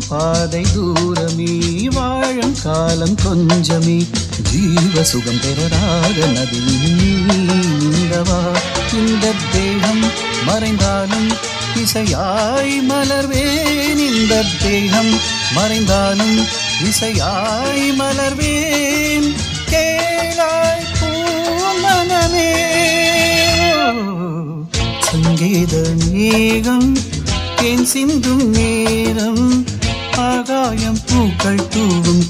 பாதை தூரமே வாழும் காலம் கொஞ்சமே ஜீவ சுகம் பெறராத நதி நீந்தவா இந்த தேகம் மறைந்தாலும் இசையாய் மலர்வேன் இந்த தேகம் மறைந்தாலும் இசையாய் மலர்வேன் கேளாய் பூமனமே சங்கீத மேகம் தேன் சிந்தும் நேரம் ஆகாயம் பூக்கள் தூவும்